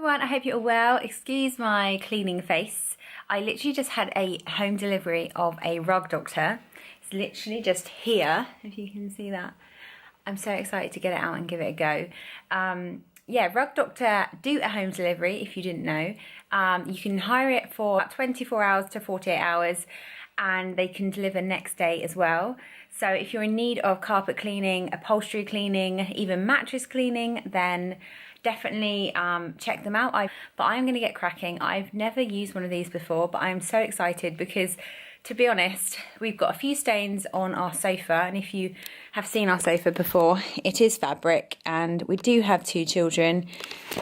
everyone, I hope you're all well. Excuse my cleaning face. I literally just had a home delivery of a rug doctor. It's literally just here, if you can see that. I'm so excited to get it out and give it a go. Yeah, Rug Doctor do a home delivery, if you didn't know. You can hire it for 24 hours to 48 hours and they can deliver next day as well. So if you're in need of carpet cleaning, upholstery cleaning, even mattress cleaning, then definitely check them out. But I'm going to get cracking. I've never used one of these before, but I'm so excited because, to be honest, we've got a few stains on our sofa, and if you have seen our sofa before, it is fabric, and we do have 2 children,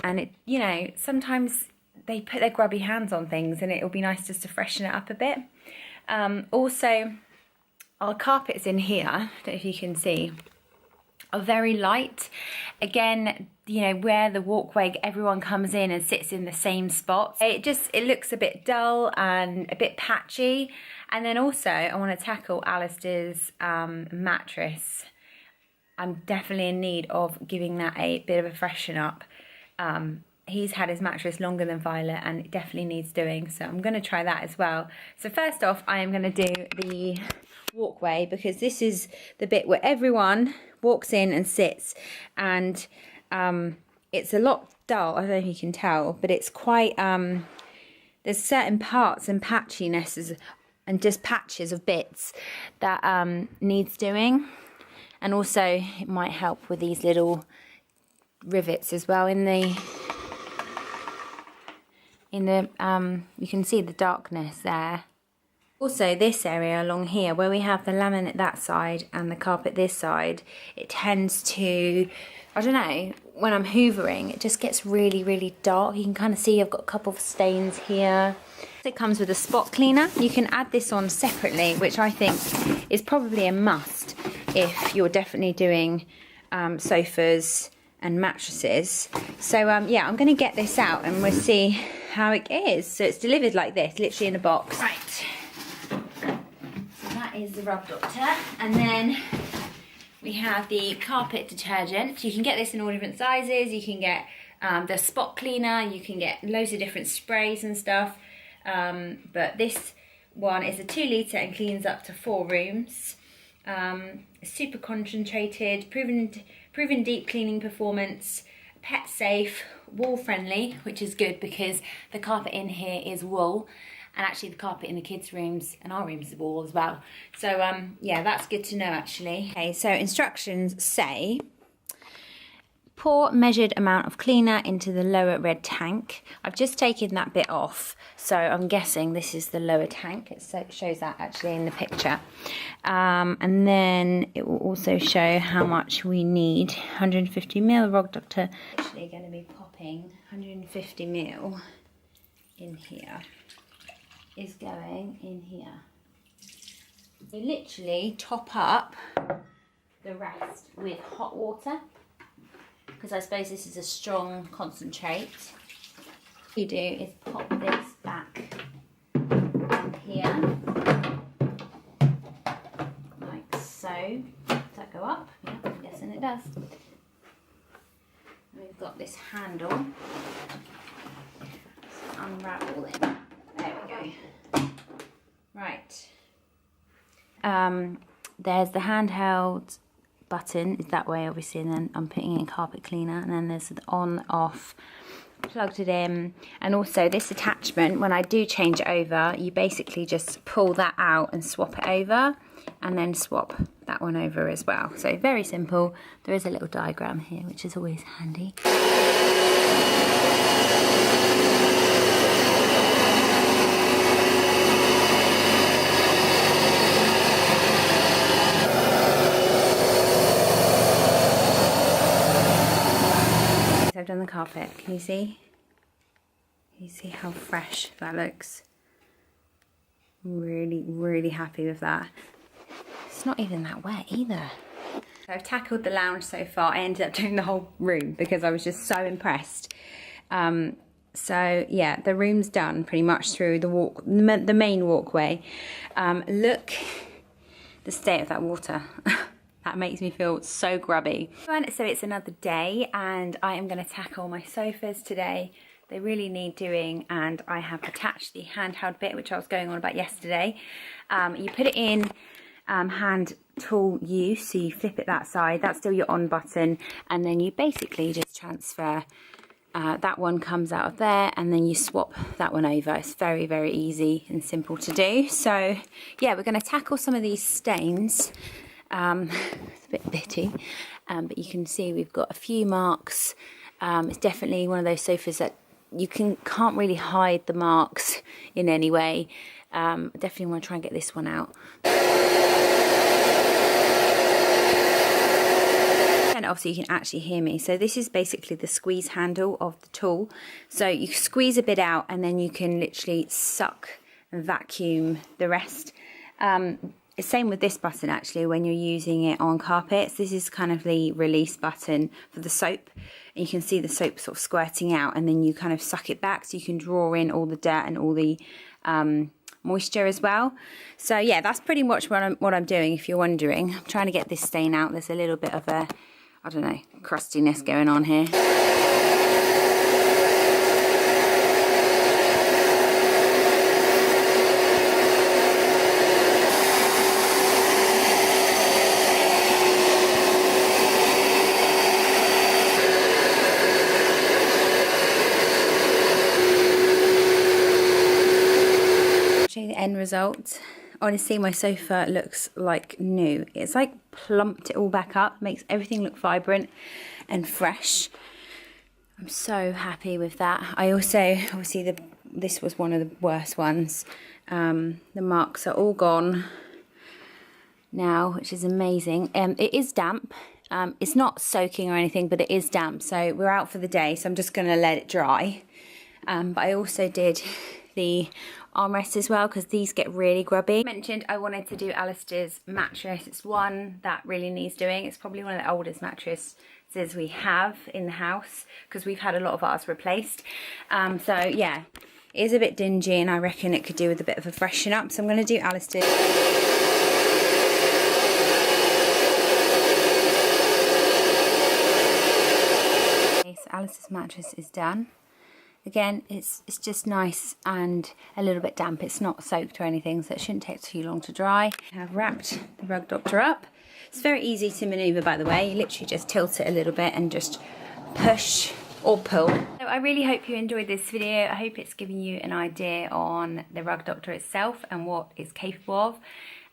and it, you know, sometimes they put their grubby hands on things, and it'll be nice just to freshen it up a bit. Also, our carpets in here, I don't know if you can see, are very light. Again, you know, where the walkway, everyone comes in and sits in the same spot. It looks a bit dull and a bit patchy. And then also, I want to tackle Alistair's mattress. I'm definitely in need of giving that a bit of a freshen up. He's had his mattress longer than Violet and it definitely needs doing, so I'm going to try that as well. So first off, I am going to do the walkway, because this is the bit where everyone walks in and sits, and it's a lot dull. I don't know if you can tell, but it's quite there's certain parts and patchiness and just patches of bits that needs doing. And also it might help with these little rivets as well in the you can see the darkness there. Also, this area along here, where we have the laminate that side and the carpet this side, it tends to, I don't know, when I'm hoovering, it just gets really, really dark. You can kind of see I've got a couple of stains here. It comes with a spot cleaner. You can add this on separately, which I think is probably a must if you're definitely doing sofas and mattresses. So yeah, I'm going to get this out and we'll see how it is. So it's delivered like this, literally in a box. Right. Is the Rug Doctor, and then we have the carpet detergent. You can get this in all different sizes. You can get the spot cleaner, you can get loads of different sprays and stuff, but this one is a 2 litre and cleans up to 4 rooms. Super concentrated, proven deep cleaning performance, pet safe, wall friendly, which is good because the carpet in here is wool. And actually the carpet in the kids' rooms and our rooms is wool as well. So yeah, that's good to know actually. Okay, so instructions say, pour measured amount of cleaner into the lower red tank. I've just taken that bit off, so I'm guessing this is the lower tank. It shows that actually in the picture. And then it will also show how much we need. 150 ml. Rug Doctor actually going to be popping 150 ml in here. Is going in here. We literally top up the rest with hot water, because I suppose this is a strong concentrate. What you do is pop this back in here, like so. Does that go up? Yeah, I'm guessing it does. And we've got this handle. So unravel it. There we go. Right. There's the handheld button, is that way obviously, and then I'm putting in carpet cleaner, and then there's the on, off, plugged it in. And also this attachment, when I do change it over, you basically just pull that out and swap it over, and then swap that one over as well. So very simple. There is a little diagram here, which is always handy. I've done the carpet. Can you see? Can you see how fresh that looks? Really, really happy with that. It's not even that wet either. So I've tackled the lounge so far. I ended up doing the whole room because I was just so impressed. So yeah, the room's done pretty much through the main walkway. Look, the state of that water. That makes me feel so grubby. So it's another day and I am going to tackle my sofas today. They really need doing, and I have attached the handheld bit, which I was going on about yesterday. You put it in hand tool use, so you flip it that side, that's still your on button, and then you basically just transfer. That one comes out of there, and then you swap that one over. It's very, very easy and simple to do. So yeah, we're going to tackle some of these stains. It's a bit bitty, but you can see we've got a few marks. It's definitely one of those sofas that you can't really hide the marks in any way. I definitely want to try and get this one out. And obviously you can actually hear me. So this is basically the squeeze handle of the tool. So you squeeze a bit out, and then you can literally suck and vacuum the rest. Same with this button actually, when you're using it on carpets. This is kind of the release button for the soap. And you can see the soap sort of squirting out, and then you kind of suck it back so you can draw in all the dirt and all the moisture as well. So yeah, that's pretty much what I'm doing, if you're wondering. I'm trying to get this stain out. There's a little bit of a, I don't know, crustiness going on here. The end result. Honestly, my sofa looks like new. It's like plumped it all back up, makes everything look vibrant and fresh. I'm so happy with that. I also, obviously this was one of the worst ones. The marks are all gone now, which is amazing. It is damp. It's not soaking or anything, but it is damp. So we're out for the day, so I'm just going to let it dry. But I also did the armrest as well, because these get really grubby. I mentioned I wanted to do Alistair's mattress. It's one that really needs doing. It's probably one of the oldest mattresses we have in the house, because we've had a lot of ours replaced. So yeah, it is a bit dingy, and I reckon it could do with a bit of a freshen up. So I'm going to do Alistair's. Okay, so Alistair's mattress is done. Again, it's just nice and a little bit damp. It's not soaked or anything, so it shouldn't take too long to dry. I've wrapped the Rug Doctor up. It's very easy to manoeuvre, by the way. You literally just tilt it a little bit and just push or pull. So I really hope you enjoyed this video. I hope it's given you an idea on the Rug Doctor itself and what it's capable of.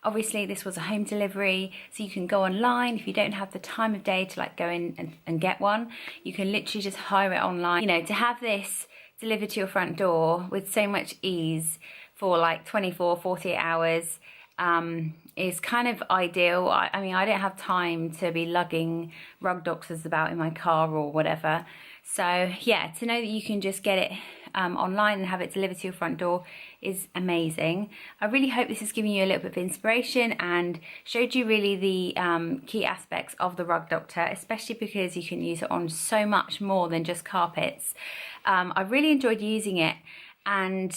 Obviously, this was a home delivery, so you can go online. If you don't have the time of day to like go in and get one, you can literally just hire it online. You know, to have this delivered to your front door with so much ease for like 24, 48 hours is kind of ideal. I mean, I don't have time to be lugging Rug Doctors about in my car or whatever. So yeah, to know that you can just get it online and have it delivered to your front door is amazing. I really hope this has given you a little bit of inspiration and showed you really the key aspects of the Rug Doctor, especially because you can use it on so much more than just carpets. I really enjoyed using it, and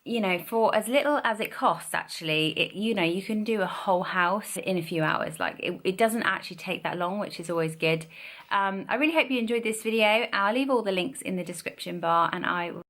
you know, for as little as it costs, actually, you know, you can do a whole house in a few hours. Like it doesn't actually take that long, which is always good. I really hope you enjoyed this video. I'll leave all the links in the description bar, and I will